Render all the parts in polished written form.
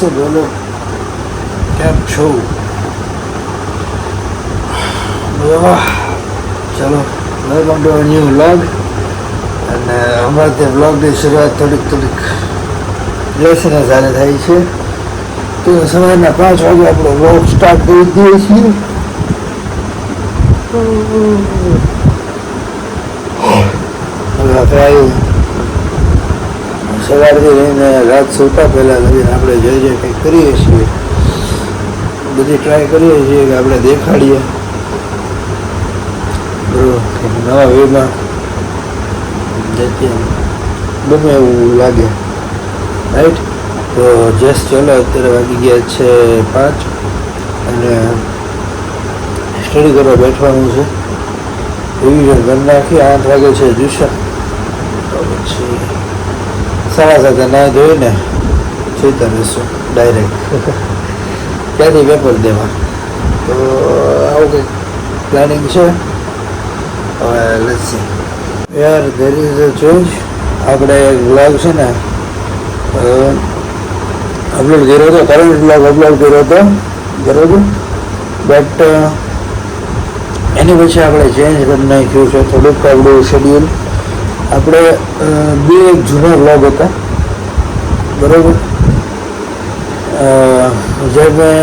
બોલો કેમ છો? ચલો વેલકમ ટુ ન્યૂ વ્લોગ. અને હમણાં તે વ્લોગની શરૂઆત થોડીક લેસને ચાલે થાય છે. તો સવારના 5 વાગે આપણે વ્લોગ સ્ટાર્ટ કરી દઈએ છીએ. હવે આપણે સવારથી લઈને રાત સૂતા પહેલાં લગીને આપણે જે કંઈક કરીએ છીએ બધી ટ્રાય કરીએ છીએ કે આપણે દેખાડીએ બરાબર નવા વેમાં જેથી ગમે એવું લાગે, રાઈટ. તો જસ્ટ ચલો અત્યારે વાગી ગયા છે 5 અને સ્ટડી કરવા બેઠવાનું છે. રિવિઝન કરી નાખી. 8 વાગે છે ટ્યુશન. તો પછી 7:30 ના ધોઈને સુતા રહીશું ડાયરેક્ટ ત્યાંથી પેપર દેવા. તો આવું કંઈક પ્લાનિંગ છે. હવે લેટ્સ સી યાર, ધેર ઇઝ અ ચેન્જ. આપણે એક વ્લોગ છે ને અપલોડ કર્યો હતો, કરંટ વ્લોગ અપલોડ કર્યો હતો બરાબર. બટ એની પછી આપણે ચેન્જ કરી નાખ્યું છે થોડુંક આપણું શેડ્યુલ. આપણે 2 જૂના વ્લોગ હતા બરાબર, જે મેં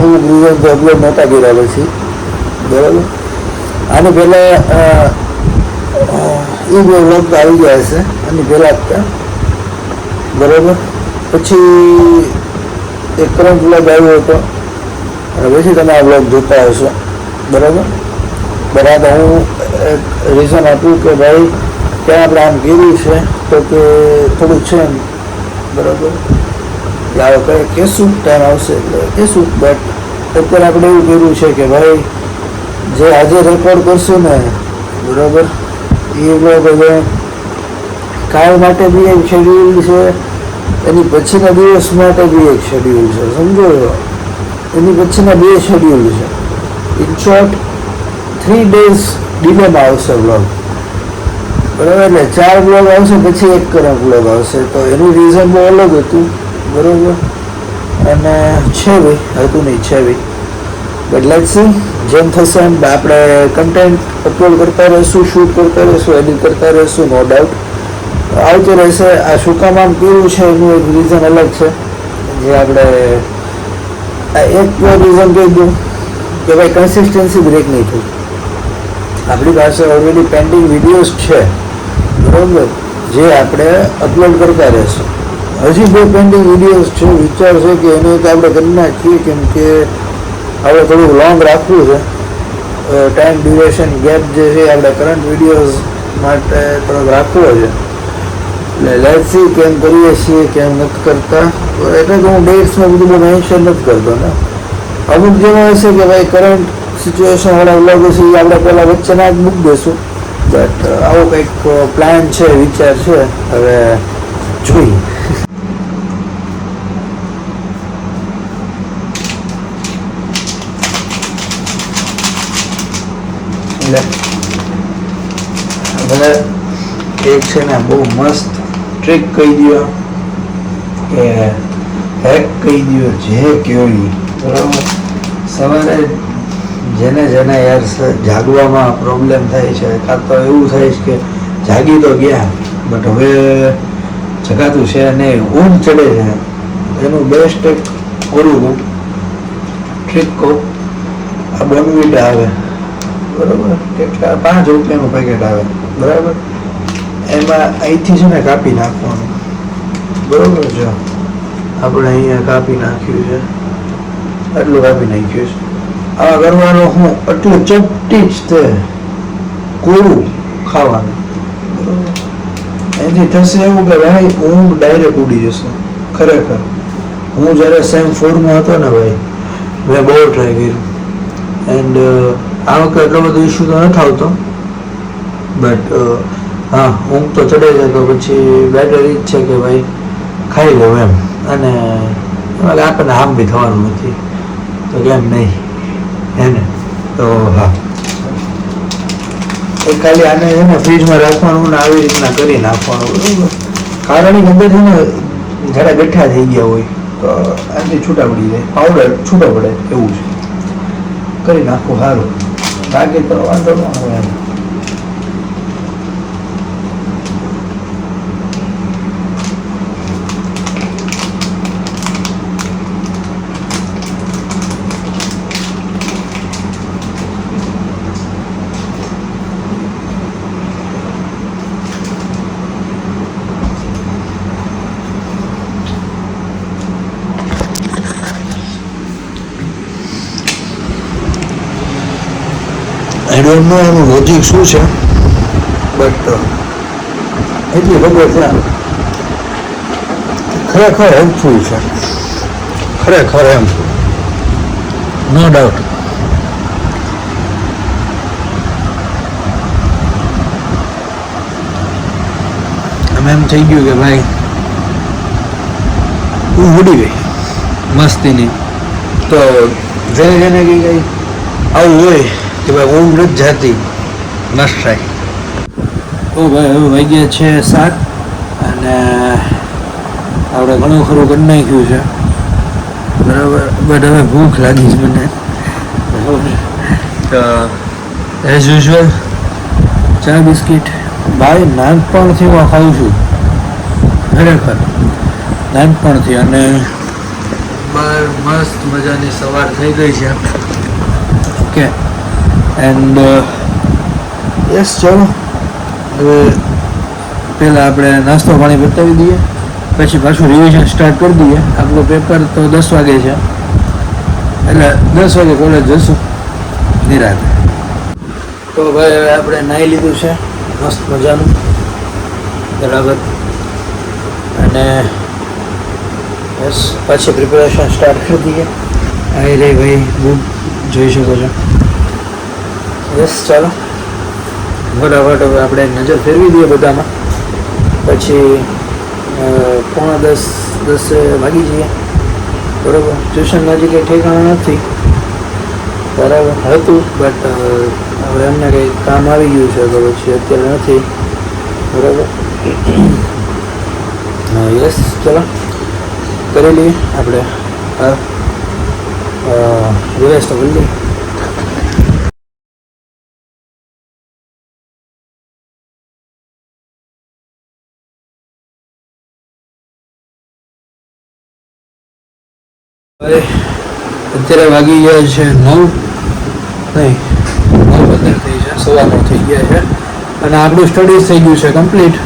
અમુક રીઝનથી અપલોડ નહોતા કર્યા પછી બરાબર. આની પહેલાં એ 2 વ્લોગ તો આવી ગયા હશે આની પહેલાં જ ત્યાં બરાબર. પછી એક કરંટ વ્લોગ આવ્યો હતો અને પછી તમે આ વ્લોગ જોતા હશો બરાબર. બરાબર હું એક રીઝન આપ્યું કે ભાઈ ત્યાં આપણે આમ કર્યું છે તો કે થોડુંક છે એમ બરાબર કે આ કંઈ કહેશું ટાઈમ આવશે એટલે કહેશું. બટ અત્યારે આપણે એવું કર્યું છે કે ભાઈ જે આજે રેકોર્ડ કરશું ને બરાબર એ વ્લોગ હવે કાલ માટે બી એક શેડ્યુલ છે, એની પછીના દિવસ માટે બી એક શેડ્યુલ છે, સમજો. એની પછીના 2 શેડ્યુલ છે. ઇન શોર્ટ 3 days ડિલેમાં આવશે વ્લોગ બરાબર. એટલે 4 વ્લોગ આવશે પછી એક કરંટ વ્લોગ આવશે. તો એનું રીઝન બહુ અલગ હતું બરાબર. અને છે ભાઈ હતું નહીં છે ભાઈ. બટ લેટ્સ સી જેમ થશે એમ આપણે કન્ટેન્ટ અપલોડ કરતા રહીશું, શૂટ કરતા રહીશું, એડિટ કરતા રહીશું. નો ડાઉટ આવતું રહેશે. આ શું કામ આમ કેવું છે એનું એક રીઝન અલગ છે જે આપણે એક રીઝન કહી દઉં કે ભાઈ કન્સિસ્ટન્સી બ્રેક નહીં થઈ. આપણી પાસે ઓલરેડી પેન્ડિંગ વિડીયોઝ છે બરાબર જે આપણે અપલોડ કરતા રહીશું. હજી 2 પેન્ડિંગ વિડીયોઝ છે. વિચાર છે કે એને આપણે કરી નાખીએ કેમ કે આપણે થોડુંક લોંગ રાખવું છે. ટાઈમ ડ્યુરેશન ગેપ જે છે આપણે કરંટ વિડીયોઝ માટે થોડોક રાખવો છે. એટલે લેટ્સ સી કેમ કરીએ છીએ કેમ નથી કરતા. એટલે તો હું ડેટ્સમાં બધું બહુ મેન્શન નથી કરતો ને. અમુક જેમાં હશે કે ભાઈ કરંટ સિચ્યુએશન વાળા વ્લોગ હશે એ આપણે પહેલાં વચ્ચેના જ મૂકી દઈશું. બટ આવો કંઈક પ્લાન છે, વિચાર છે. હવે જોઈએ. એટલે એક છે ને બહુ મસ્ત ટ્રીક કહી દો કે હેક કહી દો જે કયો બરાબર. સવારે જેને યાર જાગવામાં પ્રોબ્લેમ થાય છે, કાં તો એવું થાય છે કે જાગી તો ગયા બટ હવે જગાતું છે નહીં, ઊંઘ ચડે છે. એનું બેસ્ટ એક ઓલું ટ્રીક કહું. આ બોર્નવિટા આવે બરાબર, કેટલા 5 રૂપિયાનું પેકેટ આવે બરાબર. એમાં અહીંથી છે ને કાપી નાખવાનું બરાબર. જો આપણે અહીંયા કાપી નાખ્યું છે, આટલું કાપી નાખ્યું છે. આવા કરવાનો હું આટલું ચપટી જ તે કોરું ખાવાનું બરાબર. એનાથી થશે એવું કે ભાઈ ઊંઘ ડાયરેક્ટ ઉડી જશે. ખરેખર હું જ્યારે સેમ 4માં હતો ને ભાઈ મેં બહુ ટ્રાય કર્યું એન્ડ આ વખતે એટલો બધો ઇસ્યુ તો નથી આવતો. બટ હા ઊંઘ તો ચડે છે. તો પછી બેટર એ જ છે કે ભાઈ ખાઈ લો એમ. અને આપણને હામ બી થવાનું નથી તો કેમ નહીં હે ને. તો હા એ ખાલી આને છે ને ફ્રીજમાં રાખવાનું ને આવી રીતના કરી નાખવાનું બરાબર. કારણ કે અંદર છે ને જરા ગઠ્ઠા થઈ ગયા હોય તો આથી છૂટા પડી જાય, પાવડર છૂટો પડે એવું છે. કરી નાખવું સારું, બાકી તો વાંધો ન આવે એમ. આઈ ડોન્ટ નો એનું લોજિક શું છે, બટ એટલી ખબર છે ખરેખર હેલ્પફુલ છે, ખરેખર એમ નો ડાઉટ. અમે એમ થઈ ગયું કે ભાઈ હું ઉડી ગઈ મસ્તીની. તો જેને જેને કંઈ આવું હોય કે ભાઈ ઊંઘ નથી જાતી, મસ્ત થાય. તો ભાઈ હવે વાગ્યા છે 7 અને આપણે ઘણું ખરું કરી નાખ્યું છે બરાબર, બટ હવે ભૂખ લાગી છે મને. તો એઝ યુઝ્યુઅલ ચા બિસ્કિટ ભાઈ નાનપણથી હું ખાઉં છું, ખરેખર નાનપણથી. અને બહાર મસ્ત મજાની સવાર થઈ ગઈ છે. ઓકે એન્ડ યસ, ચાલો હવે પહેલાં આપણે નાસ્તો પાણી બતાવી દઈએ, પછી પાછું રિવિઝન સ્ટાર્ટ કરી દઈએ. આપણું પેપર તો 10 વાગે છે, એટલે 10 વાગે કોલેજ જશું નિરાંતે. તો ભાઈ હવે આપણે નાહી લીધું છે મસ્ત મજાનું બરાબર, અને બસ પછી પ્રિપેરેશન સ્ટાર્ટ કરી દઈએ. આવી રહી ભાઈ બુક જોઈ શકો છો. યસ, ચાલો ફટાફટ હવે આપણે નજર ફેરવી દઈએ બધામાં, પછી 9:45 વાગી જઈએ બરાબર. ટ્યુશનમાં હજી કંઈ ઠેકાણા નથી બરાબર, હતું બટ હવે એમને કંઈ કામ આવી ગયું છે તો પછી અત્યારે નથી બરાબર. યસ, ચલો કરી લઈએ આપણે રિવાઇઝ તો કરી લઈએ. હવે અત્યારે વાગી ગયા છે 9 નહીં 9:15 થઈ છે, 9:15 થઈ ગયા છે. અને આપણું સ્ટડીઝ થઈ ગયું છે કમ્પ્લીટ.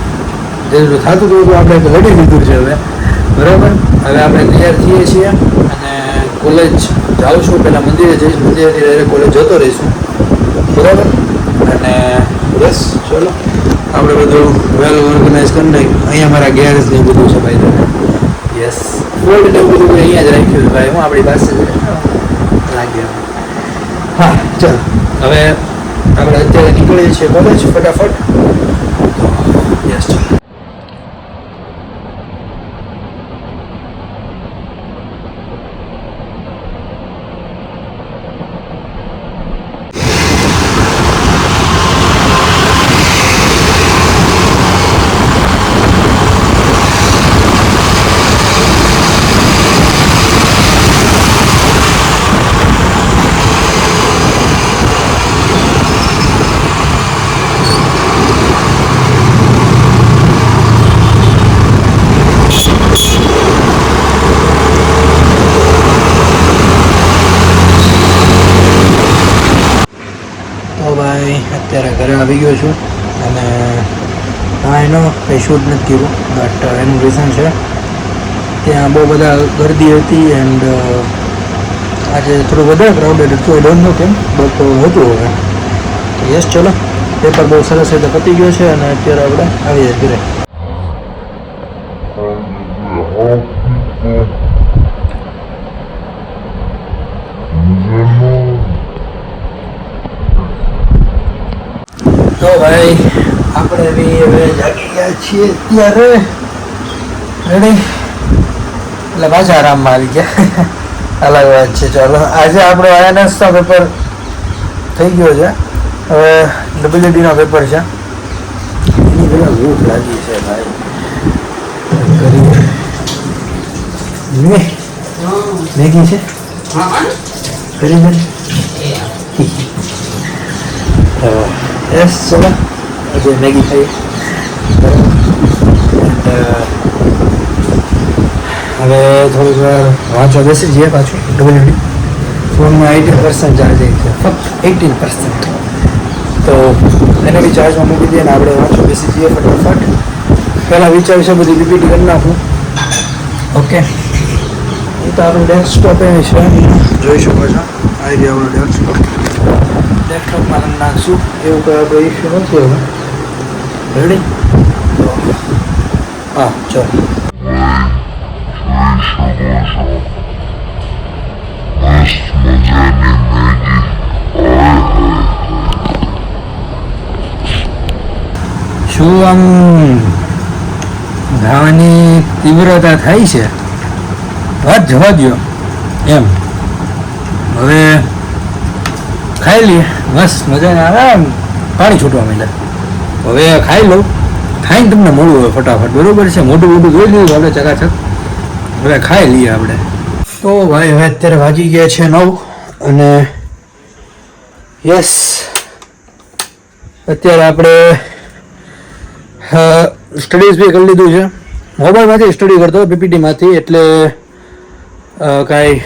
જેટલું થતું હતું તો આપણે ઘડી લીધું છે હવે બરાબર. હવે આપણે તૈયાર થઈએ છીએ અને કોલેજ જાઉં છું. પહેલાં મંદિરે જઈશ, મંદિરેથી ડાયરેક્ટ કોલેજ જતો રહીશું બરાબર. અને બસ ચલો આપણે બધું વેલ ઓર્ગેનાઇઝ કરી નાખ્યું. અહીંયા મારા ગેરેજ ને બધું છે ભાઈ. યસ, ફોલ્ડ ને બધું અહીંયા જ રાખ્યું ભાઈ, હું આપણી પાસે જ લાગ્યો. હા ચાલો હવે આપણે અત્યારે નીકળીએ છીએ કોલેજ ફટાફટ. યસ ચાલો. અત્યારે ઘરે આવી ગયો છું અને એનો કંઈ શૂટ નથી કર્યું, બટ એનું રીઝન છે ત્યાં બહુ બધા ગરદી હતી એન્ડ આજે થોડું વધારે ક્રાઉડેડ હતું. આઈ ડોન્ટ નો કેમ, બટ હતું હવે. યસ, ચલો પેપર બહુ સરસ રીતે પતી ગયો છે અને અત્યારે આપણે આવી જઈએ ઘરે. તો ભાઈ આપણે બી હવે જાગી ગયા છીએ ત્યારે રેડી, એટલે પાછા આરામમાં આવી ગયા. અલગ વાત છે. ચાલો આજે આપણો આઈએનએસનો પેપર થઈ ગયો છે, હવે ડબલ્યુડીનો પેપર છે. એની પહેલાં ભૂખ લાગી છે ભાઈ, કરી મેગી છે કરી દે યસ ચલો આજે મેગી ખાઈએ હવે થોડીક વાર વાંચવા બેસી જઈએ પાછું ડબલ્યુડી ફોનમાં 18% ચાર્જ છે ફક્ત 18%. તો એને બી ચાર્જમાં મૂકી દઈએ ને આપણે વાંચવા બેસી જઈએ ફટાફટ. પહેલાં વિચાર છે બધી પીપીટી કરી નાખું. ઓકે એ તો આપણું ડેસ્કટોપ એ છે જોઈ શકો છો. આવી ગયો આપણું ડેસ્કટોપમાં કરી નાખશું એવું કોઈ આપણો ઇશ્યુ નથી હવે. રેડી તો હા ચલો શું આમ ધાવાની તીવ્રતા થાય છે વાત જવા દો એમ. હવે ખાઈ લઈએ મસ્ત મજાને આરામ પાણી છૂટવા માંડ્યા. હવે ખાઈ લઉં ખાઈને તમને મળવું હોય ફટાફટ બરોબર છે. મોટું મોટું જોઈ લીધું આપણે ચકાચક. હવે ખાઈ લઈએ આપણે. તો ભાઈ હવે અત્યારે વાગી ગયા છે 9 અને યસ અત્યારે આપણે સ્ટડીઝ બી કરી લીધું છે. મોબાઈલમાંથી સ્ટડી કરતો પીપીટીમાંથી એટલે કાંઈ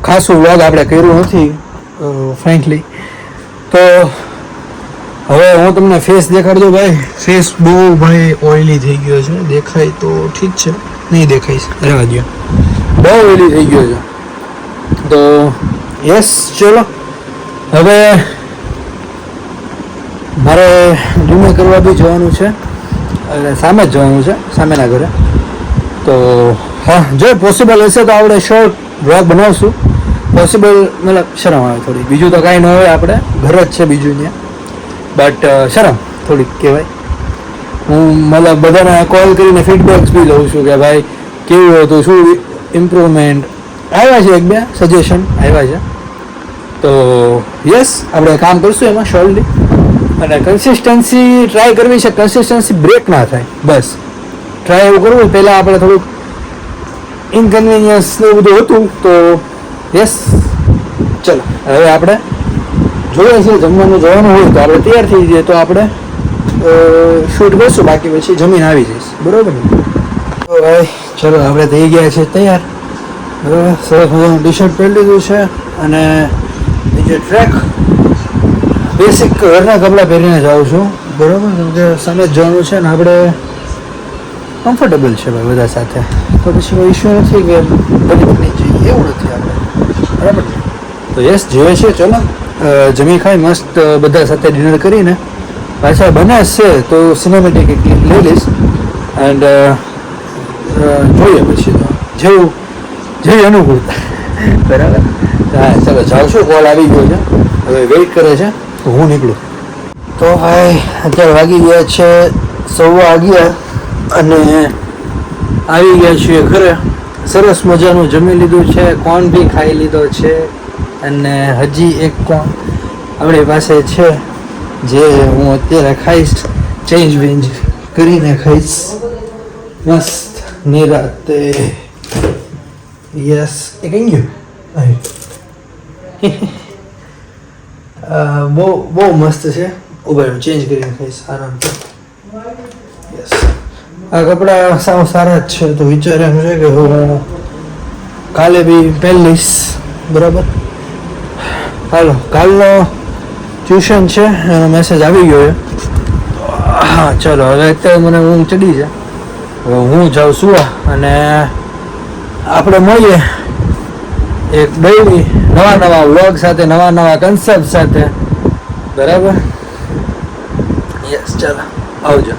ખાસું વ્લોગ આપણે કર્યું નથી ફ્રેન્કલી. તો હવે હું તમને ફેસ દેખાડી દઉં ભાઈ. ફેસ બહુ ભાઈ ઓઇલી થઈ ગયો છે. દેખાય તો ઠીક છે નહીં દેખાય રહેવા દો. બહુ ઓઇલી થઈ ગયો છે. તો યસ ચલો હવે મારે ડિનર કરવા બી જવાનું છે એટલે સામે જ જવાનું છે સામેના ઘરે. તો હા જો પોસિબલ હશે તો આપણે શોર્ટ વ્લોગ બનાવશું. પોસિબલ મતલબ શરમ આવે થોડી બીજું તો કાંઈ ન હોય આપણે ઘર જ છે બીજું ત્યાં બટ શરમ થોડીક કહેવાય. હું મતલબ બધાને કોલ કરીને ફીડબેક્સ બી લઉં છું કે ભાઈ કેવું હતું શું ઇમ્પ્રુવમેન્ટ આવ્યા છે. 1-2 સજેશન આવ્યા છે. તો યસ આપણે કામ કરશું એમાં શોર્ટલી. અને કન્સિસ્ટન્સી ટ્રાય કરવી છે. કન્સિસ્ટન્સી બ્રેક ના થાય બસ ટ્રાય એવું કરવું. પહેલાં આપણે થોડુંક ઇનકન્વિનિયન્સ ને બધું હતું તો યસ ચલો હવે આપણે જોઈએ છીએ જમવાનું જવાનું હોય તો આપણે તૈયાર થઈ જઈએ તો આપણે શૂટ કરશું. બાકી પછી જમીન આવી જઈશ બરાબર ને. તો ભાઈ ચલો આપણે થઈ ગયા છે તૈયાર બરાબર. સરસ મજાનું ટી શર્ટ પહેરી લીધું છે અને નીચે ટ્રેક બેસિક ઘરના કપડાં પહેરીને જાઉં છું બરાબર. કેમ કે સામે જ જવાનું છે ને આપણે કમ્ફર્ટેબલ છે ભાઈ બધા સાથે. તો પછી કોઈ ઇશ્યુ નથી કે બની જઈએ એવું નથી આપણે બરાબર. તો યસ જોઈએ છે ચલો જમી ખાઈ મસ્ત બધા સાથે ડિનર કરીને પાછા બને છે તો સિનેમેટિક લઈ લઈશ એન્ડ જોઈએ પછી તો જેવું જેવી અનુકૂળતા બરાબર. હા ચાલો જાઉં છું. કોલ આવી ગયો છે હવે વેઇટ કરે છે તો હું નીકળું. તો ભાઈ અત્યારે વાગી ગયા છે 11:15 અને આવી ગયા છીએ ઘરે. સરસ મજાનું જમી લીધું છે. કોર્ન બી ખાઈ લીધો છે અને હજી એક કોર્ન આપણી પાસે છે જે હું અત્યારે ખાઈશ. ચેન્જ વેન્જ કરીને ખાઈશ મસ્ત નિરાતે. યસ એ કઈ ગયું બહુ મસ્ત છે. ઉભા ચેન્જ કરીને ખાઈશ આરામથી. યસ આ કપડાં સાવ સારા જ છે. તો વિચાર એમ છે કે હું કાલે બી પહેરી લઈશ બરાબર. હાલો કાલનો ટ્યુશન છે એનો મેસેજ આવી ગયો છે. હા ચલો હવે અત્યારે મને ઊંઘ ચડી છે. હવે હું જાઉં સુવા અને આપણે મળીએ એક ડેઈલી નવા વ્લોગ સાથે નવા કન્સેપ્ટ સાથે બરાબર. યસ ચાલો આવજો.